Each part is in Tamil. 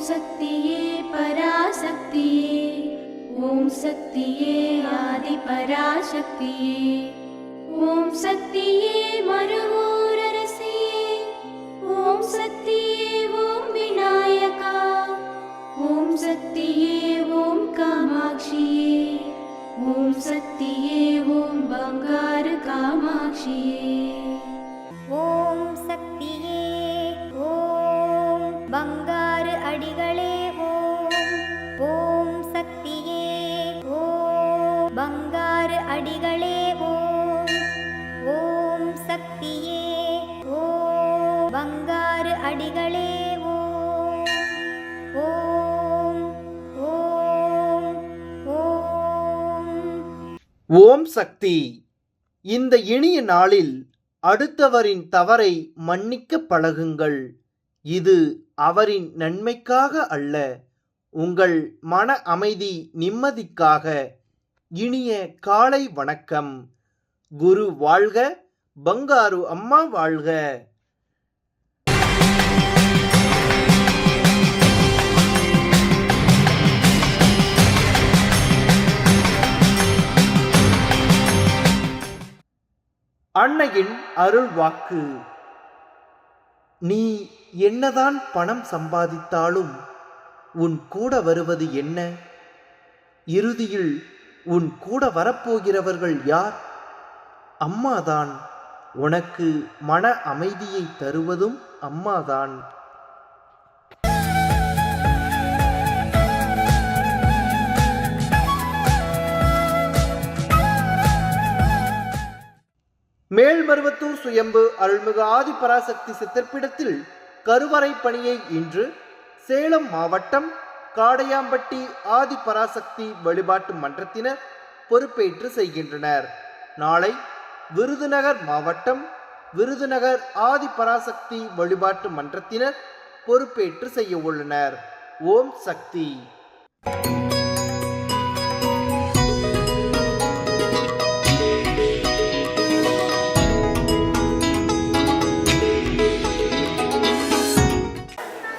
சக்தியே பராசக்தியே, ஓம் சக்தியே ஆதி பராசக்தியே, ஓம் சக்தியே மருவூரரசியே, ஓம் சக்தியே ஓம் விநாயகா, ஓம் சக்தியே ஓம் காமாட்சியே, ஓம் சக்தியே ஓம் பங்காரு காமாட்சியே. ஓம் சக்தியே ஓம் பங்காரு அடிகளே ஓம். ஓம் சக்தியே ஓம் பங்காரு அடிகளே ஓம். ஓம் சக்தியே ஓம் பங்காரு அடிகளே ஓம். ஓம் ஓம் ஓம். ஓம் சக்தி. இந்த இனிய நாளில் அடுத்தவரின் தவறை மன்னிக்க பழகுங்கள். இது அவரின் நன்மைக்காக அல்ல, உங்கள் மன அமைதி நிம்மதிக்காக. இனிய காலை வணக்கம். குரு வாழ்க, பங்காரு அம்மா வாழ்க. அன்னையின் அருள் வாக்கு. நீ என்னதான் பணம் சம்பாதித்தாலும் உன் கூட வருவது என்ன? இறுதியில் உன் கூட வரப்போகிறவர்கள் யார்? அம்மாதான். உனக்கு மன அமைதியை தருவதும் அம்மாதான். மேல்மருவத்தூர் சுயம்பு அருள்மிகு ஆதி பராசக்தி சித்தர்பீடத்தில் கருவறை பணியை இன்று சேலம் மாவட்டம் காடையாம்பட்டி ஆதி பராசக்தி வழிபாட்டு மன்றத்தினர் பொறுப்பேற்று செய்கின்றனர். நாளை விருதுநகர் மாவட்டம் விருதுநகர் ஆதி பராசக்தி வழிபாட்டு மன்றத்தினர் பொறுப்பேற்று செய்ய உள்ளனர். ஓம் சக்தி.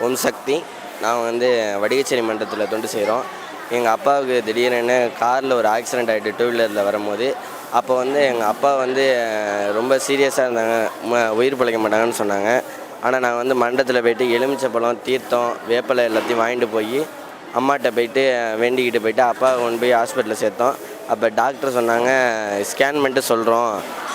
ஓம் சக்தி. நான் வடிகச்சேரி மன்றத்தில் தொண்டு செய்கிறோம். எங்கள் அப்பாவுக்கு திடீர்னு காரில் ஒரு ஆக்சிடெண்ட் ஆகிட்டு டூ வீலரில் வரும்போது, அப்போ எங்கள் அப்பா ரொம்ப சீரியஸாக இருந்தாங்க, உயிர் பிழைக்க மாட்டாங்கன்னு சொன்னாங்க. ஆனால் நான் மண்டபத்தில் போய்ட்டு எலுமிச்சப்பழம், தீர்த்தம், வேப்பலை எல்லாத்தையும் வாங்கிட்டு போய் அம்மாட்ட போய்ட்டு வேண்டிக்கிட்டு போய்ட்டு அப்பாவை கொண்டு போய் ஹாஸ்பிட்டலில் சேர்த்தோம். அப்போ டாக்டர் சொன்னாங்க, ஸ்கேன் பண்ணிட்டு சொல்கிறோம்,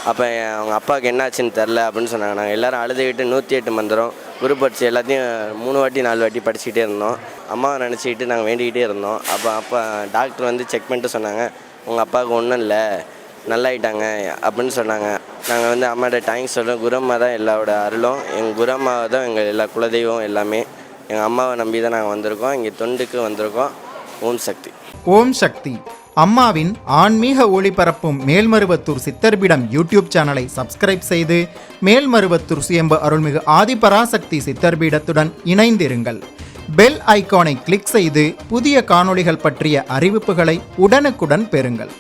அப்போ அவங்க அப்பாவுக்கு என்னாச்சுன்னு தெரில அப்படின்னு சொன்னாங்க. நாங்கள் எல்லோரும் அழுதுகிட்டு 108 மந்திரம் குருபட்சி எல்லாத்தையும் 3 வாட்டி 4 வாட்டி படிச்சுக்கிட்டே இருந்தோம். அம்மாவை நினச்சிக்கிட்டு நாங்கள் வேண்டிக்கிட்டே இருந்தோம். அப்போ டாக்டர் செக் பண்ணிட்டு சொன்னாங்க, உங்கள் அப்பாவுக்கு ஒன்றும் இல்லை, நல்லாயிட்டாங்க அப்படின்னு சொன்னாங்க. நாங்கள் அம்மாட்ட தேங்க்ஸ் சொல்கிறோம். குரும்மா தான் எல்லாரோட அருளும், எங்கள் குரும்மாவை தான் எங்கள் எல்லா குலதெய்வம் எல்லாமே. எங்கள் அம்மாவை நம்பி தான் நாங்கள் வந்திருக்கோம், இங்கே தொண்டுக்கு வந்திருக்கோம். ஓம் சக்தி. ஓம் சக்தி. அம்மாவின் ஆன்மீக ஒளிபரப்பும் மேல்மருவத்தூர் சித்தர்பீடம் யூடியூப் சேனலை சப்ஸ்கிரைப் செய்து மேல்மருவத்தூர் சுயம்பு அருள்மிகு ஆதிபராசக்தி சித்தர்பீடத்துடன் இணைந்திருங்கள். பெல் ஐகானை கிளிக் செய்து புதிய காணொளிகள் பற்றிய அறிவிப்புகளை உடனுக்குடன் பெறுங்கள்.